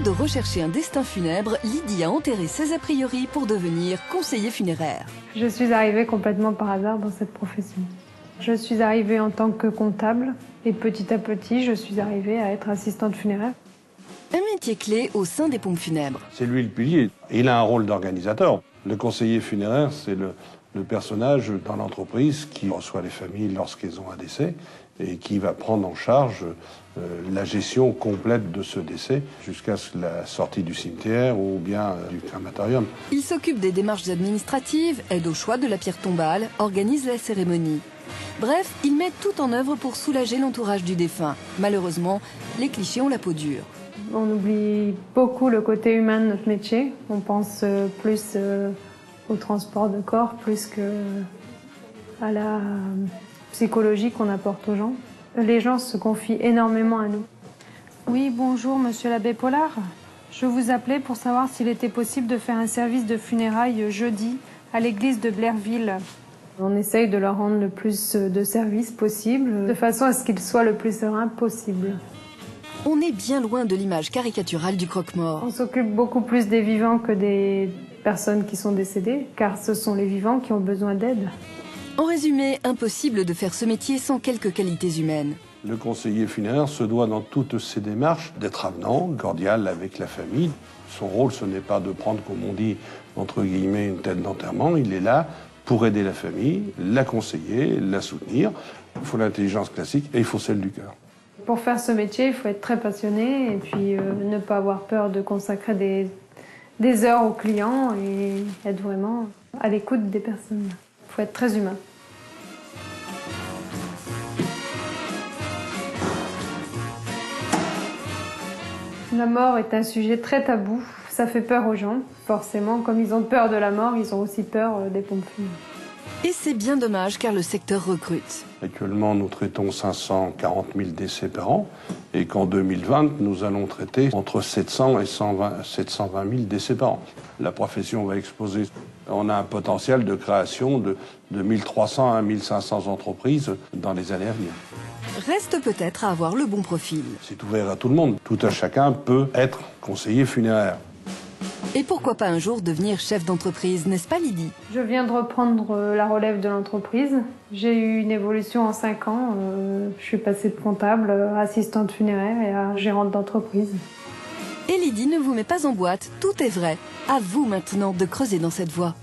de rechercher un destin funèbre, Lydie a enterré ses a priori pour devenir conseiller funéraire. Je suis arrivée complètement par hasard dans cette profession. Je suis arrivée en tant que comptable et petit à petit, je suis arrivée à être assistante funéraire. Un métier clé au sein des pompes funèbres. C'est lui le pilier. Il a un rôle d'organisateur. Le conseiller funéraire, c'est le personnage dans l'entreprise qui reçoit les familles lorsqu'elles ont un décès et qui va prendre en charge la gestion complète de ce décès jusqu'à la sortie du cimetière ou bien du crématorium. Il s'occupe des démarches administratives, aide au choix de la pierre tombale, organise la cérémonie. Bref, il met tout en œuvre pour soulager l'entourage du défunt. Malheureusement, les clichés ont la peau dure. On oublie beaucoup le côté humain de notre métier. On pense plus au transport de corps, plus qu'à la psychologie qu'on apporte aux gens. Les gens se confient énormément à nous. Oui, bonjour, monsieur l'abbé Pollard. Je vous appelais pour savoir s'il était possible de faire un service de funérailles jeudi à l'église de Blairville. On essaye de leur rendre le plus de services possible, de façon à ce qu'ils soient le plus sereins possible. On est bien loin de l'image caricaturale du croque-mort. On s'occupe beaucoup plus des vivants que des personnes qui sont décédées, car ce sont les vivants qui ont besoin d'aide. En résumé, impossible de faire ce métier sans quelques qualités humaines. Le conseiller funéraire se doit dans toutes ses démarches d'être avenant, cordial avec la famille. Son rôle, ce n'est pas de prendre, comme on dit, entre guillemets, une tête d'enterrement. Il est là pour aider la famille, la conseiller, la soutenir. Il faut l'intelligence classique et il faut celle du cœur. Pour faire ce métier, il faut être très passionné et puis ne pas avoir peur de consacrer des heures aux clients et être vraiment à l'écoute des personnes. Il faut être très humain. La mort est un sujet très tabou. Ça fait peur aux gens. Forcément, comme ils ont peur de la mort, ils ont aussi peur des pompes funèbres. Et c'est bien dommage car le secteur recrute. Actuellement, nous traitons 540 000 décès par an et qu'en 2020, nous allons traiter entre 700 et 720 000 décès par an. La profession va exploser. On a un potentiel de création de 1300 à 1500 entreprises dans les années à venir. Reste peut-être à avoir le bon profil. C'est ouvert à tout le monde. Tout un chacun peut être conseiller funéraire. Et pourquoi pas un jour devenir chef d'entreprise, n'est-ce pas Lydie? Je viens de reprendre la relève de l'entreprise. J'ai eu une évolution en 5 ans. Je suis passée de comptable à assistante funéraire et à gérante d'entreprise. Et Lydie ne vous met pas en boîte, tout est vrai. À vous maintenant de creuser dans cette voie.